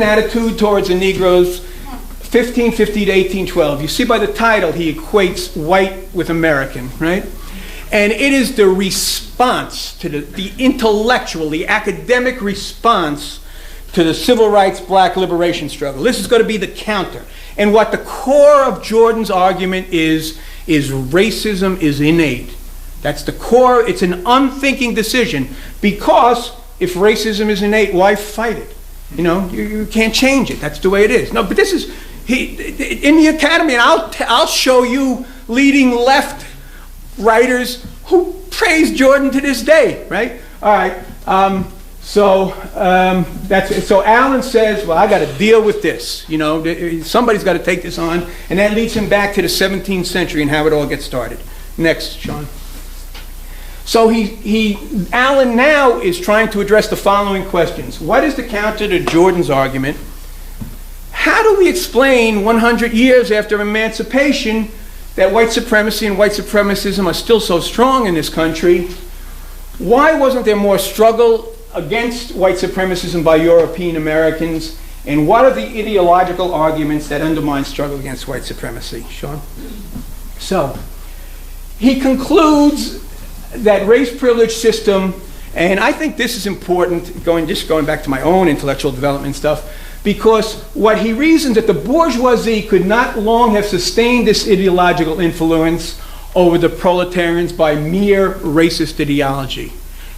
attitude towards the Negroes, 1550 to 1812. You see by the title, he equates white with American, right? And it is the response to the intellectual, the academic response to the civil rights black liberation struggle. This is going to be the counter. And what the core of Jordan's argument is racism is innate. That's the core. It's an unthinking decision, because if racism is innate, why fight it? You know, you can't change it. That's the way it is. No, but this is, in the academy, and I'll show you leading left writers who praise Jordan to this day, right? All right. So Allen says, well, I got to deal with this. You know, somebody's got to take this on, and that leads him back to the 17th century and how it all gets started. Next, Sean. So Allen now is trying to address the following questions. What is the counter to Jordan's argument? How do we explain 100 years after emancipation that white supremacy and white supremacism are still so strong in this country? Why wasn't there more struggle against white supremacism by European Americans? And what are the ideological arguments that undermine struggle against white supremacy? Sean? So, he concludes that race privilege system, and I think this is important, just going back to my own intellectual development stuff, because what he reasons that the bourgeoisie could not long have sustained this ideological influence over the proletarians by mere racist ideology.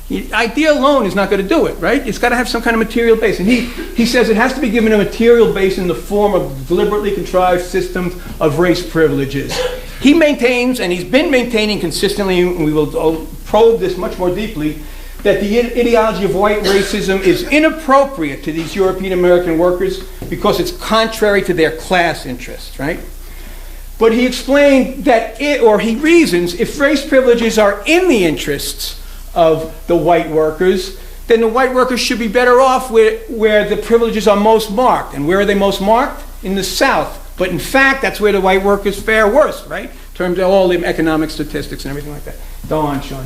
The idea alone is not going to do it, right? It's got to have some kind of material base. And he says it has to be given a material base in the form of deliberately contrived systems of race privileges. He maintains, and he's been maintaining consistently, and we will probe this much more deeply, that the ideology of white racism is inappropriate to these European American workers because it's contrary to their class interests, right? But he explained that he reasons, if race privileges are in the interests of the white workers, then the white workers should be better off where the privileges are most marked. And where are they most marked? In the South. But in fact, that's where the white workers fare worse, right? In terms of all the economic statistics and everything like that. Go on, Sean.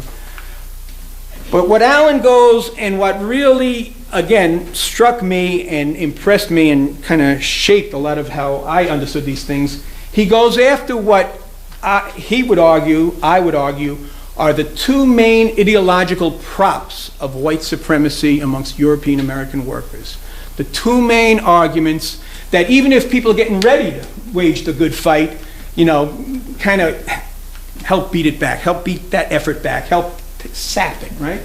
But what Allen goes, and what really, again, struck me and impressed me and kind of shaped a lot of how I understood these things, he goes after what I would argue, are the two main ideological props of white supremacy amongst European American workers. The two main arguments that even if people are getting ready to wage the good fight, you know, kind of help beat it back, help beat that effort back, help sap it, right?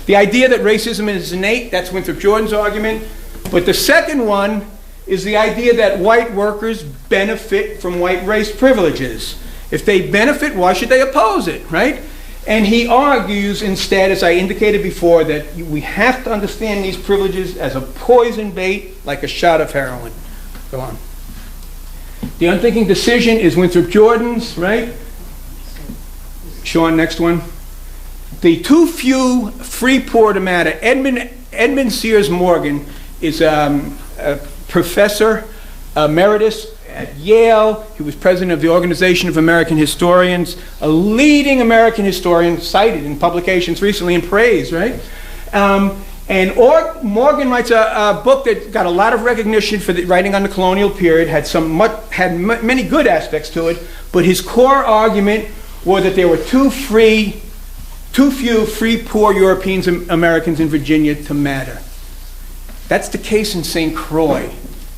The idea that racism is innate, that's Winthrop Jordan's argument. But the second one is the idea that white workers benefit from white race privileges. If they benefit, why should they oppose it, right? And he argues instead, as I indicated before, that we have to understand these privileges as a poison bait, like a shot of heroin. Go on. The unthinking decision is Winthrop Jordan's, right? Sean, next one. The too few free poor to matter. Edmund Sears Morgan is a professor emeritus at Yale. He was president of the Organization of American Historians, a leading American historian, cited in publications recently in praise, right? Morgan writes a book that got a lot of recognition for the writing on the colonial period, had many good aspects to it, but his core argument was that there were too few free poor European Americans in Virginia to matter. That's the case in St. Croix.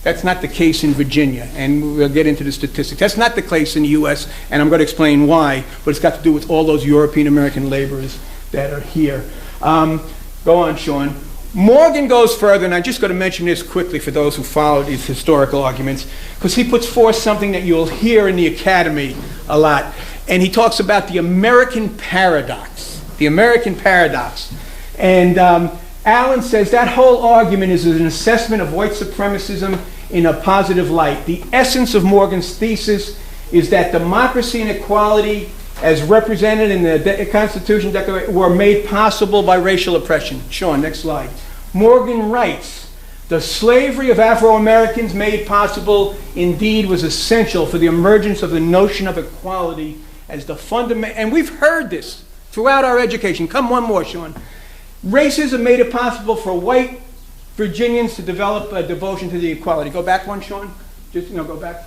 That's not the case in Virginia, and we'll get into the statistics. That's not the case in the U.S., and I'm going to explain why, but it's got to do with all those European American laborers that are here. Go on, Sean. Morgan goes further, and I'm just going to mention this quickly for those who follow these historical arguments, because he puts forth something that you'll hear in the academy a lot, and he talks about the American paradox. The American paradox. And Allen says that whole argument is an assessment of white supremacism in a positive light. The essence of Morgan's thesis is that democracy and equality, as represented in the Constitution Declaration, were made possible by racial oppression. Sean, next slide. Morgan writes, the slavery of Afro-Americans made possible indeed was essential for the emergence of the notion of equality as the fundamental, and we've heard this throughout our education. Come one more, Sean. Racism made it possible for white Virginians to develop a devotion to the equality. Go back one, Sean. Just, go back.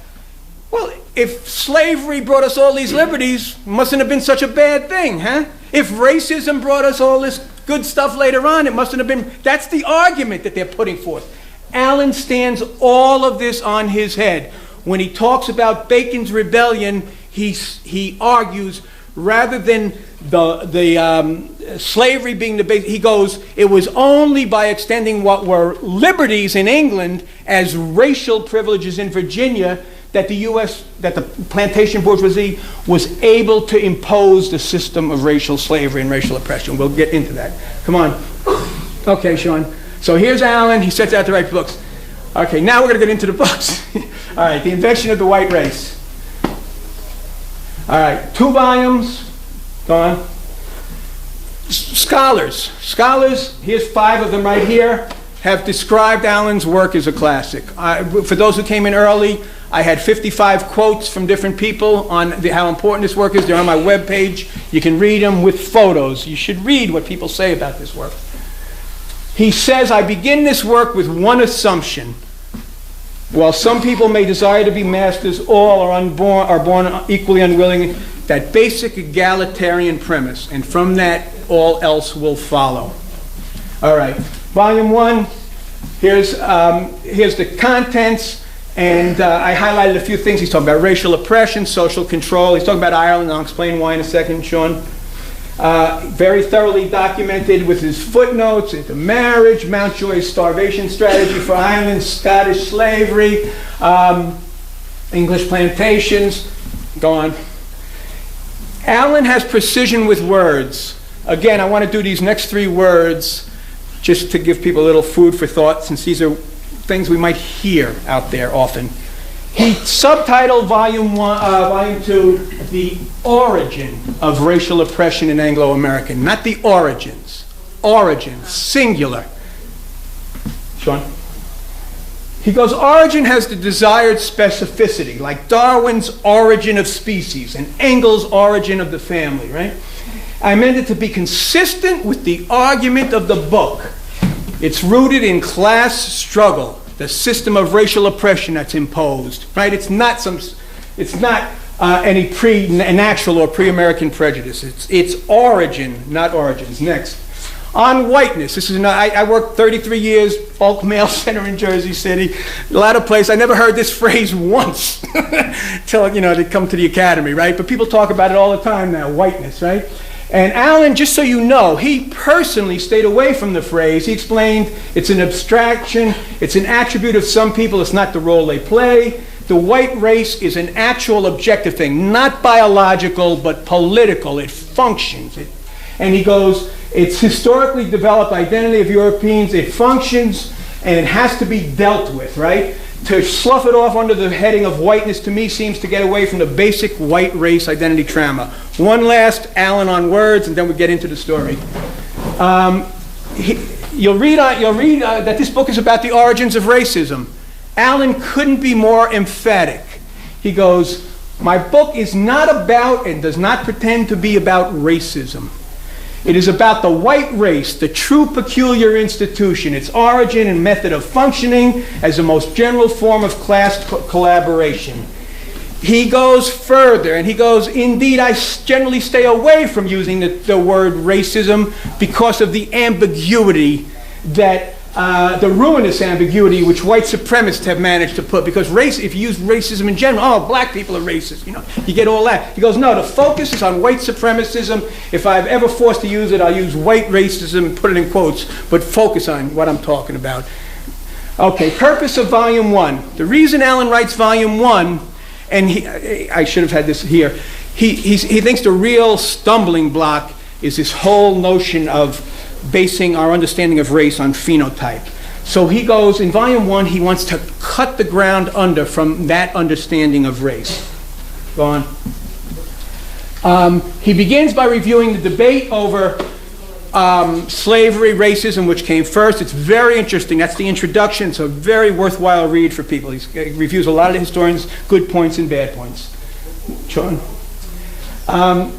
Well, if slavery brought us all these liberties, it mustn't have been such a bad thing, huh? If racism brought us all this good stuff later on, it mustn't have been. That's the argument that they're putting forth. Allen stands all of this on his head. When he talks about Bacon's rebellion, he argues, rather than the slavery being the base, he goes, it was only by extending what were liberties in England as racial privileges in Virginia that that the plantation bourgeoisie was able to impose the system of racial slavery and racial oppression. We'll get into that. Come on. Okay, Sean. So here's Allen. He sets out to write books. Okay, now we're going to get into the books. All right, The Invention of the White Race. All right, 2 volumes. Go on. Scholars, here's 5 of them right here, have described Allen's work as a classic. For those who came in early, I had 55 quotes from different people on how important this work is. They're on my webpage. You can read them with photos. You should read what people say about this work. He says, I begin this work with one assumption. While some people may desire to be masters, all are born equally unwilling, that basic egalitarian premise, and from that, all else will follow. All right, volume 1, here's the contents, and I highlighted a few things. He's talking about racial oppression, social control. He's talking about Ireland, and I'll explain why in a second, Sean. Very thoroughly documented with his footnotes into marriage, Mountjoy's starvation strategy for Ireland, Scottish slavery, English plantations. Go on. Allen has precision with words. Again, I want to do these next 3 words just to give people a little food for thought, since these are things we might hear out there often. He subtitled Volume 2, The Origin of Racial Oppression in Anglo-American. Not the origins. Origins, singular. Sean? He goes, origin has the desired specificity, like Darwin's Origin of Species and Engels' Origin of the Family, right? I meant it to be consistent with the argument of the book. It's rooted in class struggle, the system of racial oppression that's imposed, right? It's not any pre-natural or pre-American prejudice. It's origin, not origins. Next. On whiteness. This is I worked 33 years, Folk Mail Center in Jersey City, a lot of places. I never heard this phrase once till they come to the academy, right? But people talk about it all the time now, whiteness, right? And Allen, just so you know, he personally stayed away from the phrase. He explained it's an abstraction, it's an attribute of some people, it's not the role they play. The white race is an actual objective thing, not biological, but political. It functions. And he goes, it's historically developed identity of Europeans. It functions, and it has to be dealt with, right? To slough it off under the heading of whiteness, to me, seems to get away from the basic white race identity trauma. One last Allen on words, and then we get into the story. You'll read that this book is about the origins of racism. Allen couldn't be more emphatic. He goes, my book is not about and does not pretend to be about racism. It is about the white race, the true peculiar institution, its origin and method of functioning as the most general form of class collaboration. He goes further, and he goes, indeed, I generally stay away from using the word racism because of the ambiguity that the ruinous ambiguity which white supremacists have managed to put, because race, if you use racism in general, oh, black people are racist, you get all that. He goes, no, the focus is on white supremacism. If I've ever forced to use it, I'll use white racism, put it in quotes, but focus on what I'm talking about. Okay, purpose of Volume 1. The reason Allen writes Volume 1, and I should have had this here, he thinks the real stumbling block is this whole notion of basing our understanding of race on phenotype. So he goes, in Volume 1, he wants to cut the ground under from that understanding of race. Go on. He begins by reviewing the debate over slavery, racism, which came first. It's very interesting. That's the introduction. It's a very worthwhile read for people. He reviews a lot of the historians' good points and bad points. Sean?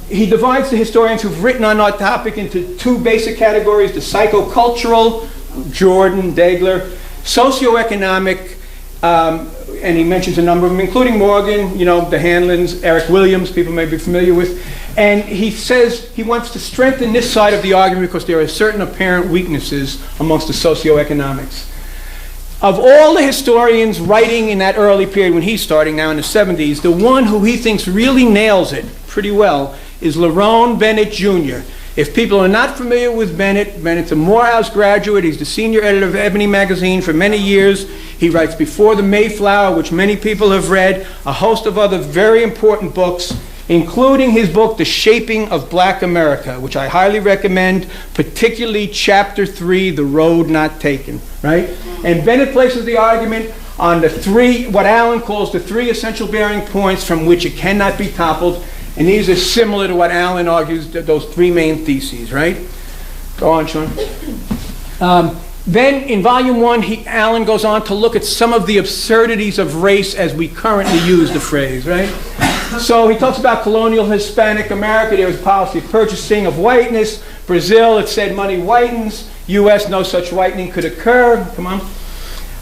He divides the historians who've written on our topic into 2 basic categories, the psychocultural Jordan, Degler, socioeconomic, and he mentions a number of them, including Morgan, the Hanlons, Eric Williams, people may be familiar with. And he says he wants to strengthen this side of the argument because there are certain apparent weaknesses amongst the socioeconomics. Of all the historians writing in that early period when he's starting now in the 70s, the one who he thinks really nails it pretty well is Lerone Bennett Jr. If people are not familiar with Bennett, Bennett's a Morehouse graduate. He's the senior editor of Ebony magazine for many years. He writes Before the Mayflower, which many people have read, a host of other very important books, including his book, The Shaping of Black America, which I highly recommend, particularly Chapter 3, The Road Not Taken, right? And Bennett places the argument on the three, what Allen calls the three essential bearing points from which it cannot be toppled. And these are similar to what Allen argues, those three main theses, right? Go on, Sean. Then in volume 1, Allen goes on to look at some of the absurdities of race as we currently use the phrase, right? So he talks about colonial Hispanic America. There was policy of purchasing of whiteness. Brazil, it said money whitens. U.S., no such whitening could occur. Come on.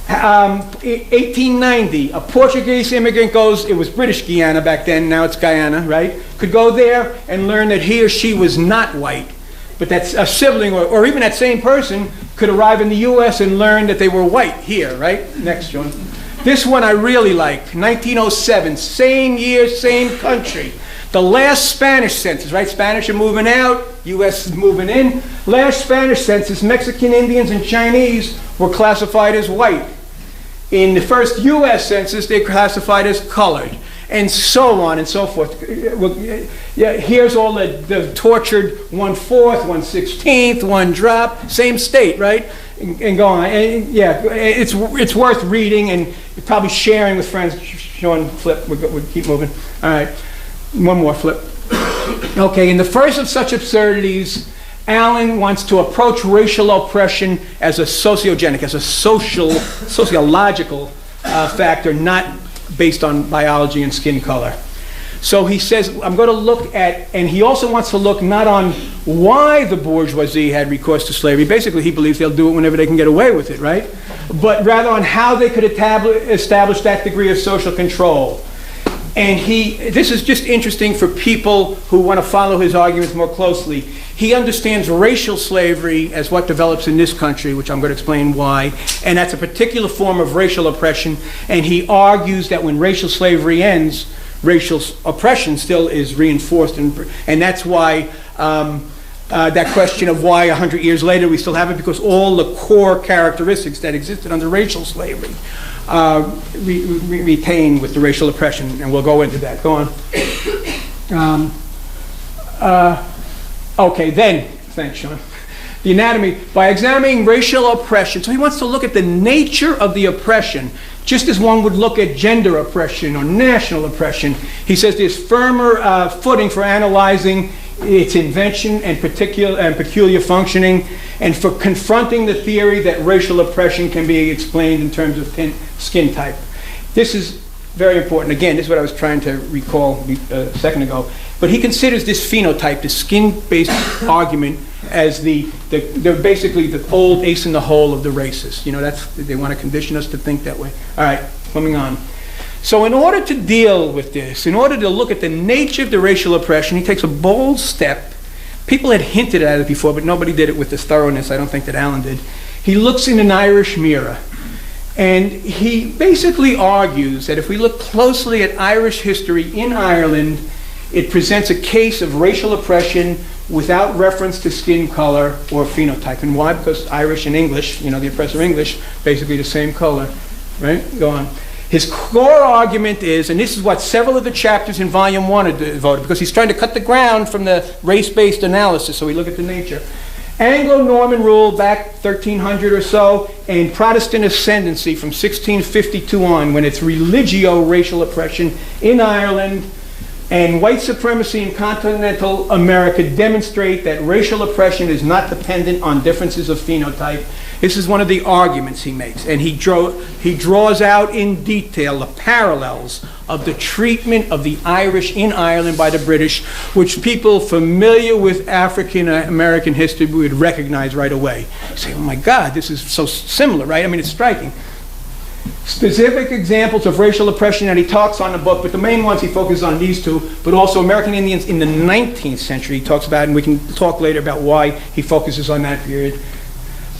1890, a Portuguese immigrant goes, it was British Guiana back then, now it's Guyana, right? Could go there and learn that he or she was not white. But that's a sibling, or even that same person could arrive in the U.S. and learn that they were white here, right? Next, John. This one I really like, 1907, same year, same country. The last Spanish census, right? Spanish are moving out, U.S. is moving in. Last Spanish census, Mexican Indians and Chinese were classified as white. In the first U.S. census, they classified as colored, and so on and so forth. Yeah, here's all the tortured 1/4, 1/16, one drop, same state, right? And go on. And yeah, it's worth reading and probably sharing with friends. Sean, flip. We'll keep moving. All right, one more flip. Okay, in the first of such absurdities, Allen wants to approach racial oppression as a sociogenic, as a sociological factor, not based on biology and skin color. So he says, I'm going to look at, and he also wants to look not on why the bourgeoisie had recourse to slavery. Basically, he believes they'll do it whenever they can get away with it, right? But rather on how they could establish that degree of social control. And this is just interesting for people who want to follow his arguments more closely. He understands racial slavery as what develops in this country, which I'm going to explain why, and that's a particular form of racial oppression, and he argues that when racial slavery ends, racial oppression still is reinforced, and that's why that question of why 100 years later we still have it, because all the core characteristics that existed under racial slavery retain with the racial oppression, and we'll go into that. Go on. Okay, then, thanks, Sean. The anatomy, by examining racial oppression, so he wants to look at the nature of the oppression, just as one would look at gender oppression or national oppression. He says there's firmer footing for analyzing its invention and peculiar functioning, and for confronting the theory that racial oppression can be explained in terms of skin type. This is very important. Again, this is what I was trying to recall a second ago. But he considers this phenotype, the skin-based argument, as they're basically the old ace in the hole of the races. They want to condition us to think that way. All right, coming on. So in order to deal with this, in order to look at the nature of the racial oppression, he takes a bold step. People had hinted at it before, but nobody did it with this thoroughness. I don't think that Allen did. He looks in an Irish mirror. And he basically argues that if we look closely at Irish history in Ireland, it presents a case of racial oppression without reference to skin color or phenotype. And why? Because Irish and English, the oppressor English, basically the same color. Right? Go on. His core argument is, and this is what several of the chapters in Volume 1 are devoted, because he's trying to cut the ground from the race-based analysis, so we look at the nature. Anglo-Norman rule back 1300 or so, and Protestant ascendancy from 1652 on, when it's religio-racial oppression in Ireland, and white supremacy in continental America demonstrate that racial oppression is not dependent on differences of phenotype. This is one of the arguments he makes, and he draws out in detail the parallels of the treatment of the Irish in Ireland by the British, which people familiar with African American history would recognize right away. You say, oh my God, this is so similar, right? I mean, it's striking. Specific examples of racial oppression that he talks on in the book, but the main ones he focuses on these two, but also American Indians in the 19th century he talks about, and we can talk later about why he focuses on that period.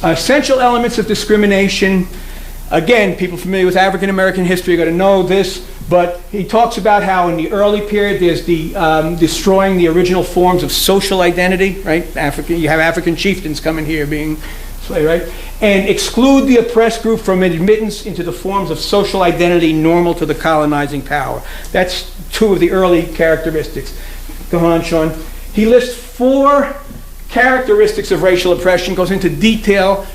Essential elements of discrimination. Again, people familiar with African American history are going to know this, but he talks about how in the early period there's the destroying the original forms of social identity, right? You have African chieftains coming here being slave, right? And exclude the oppressed group from admittance into the forms of social identity normal to the colonizing power. That's two of the early characteristics. Go on, Sean. He lists 4 characteristics of racial oppression, goes into detail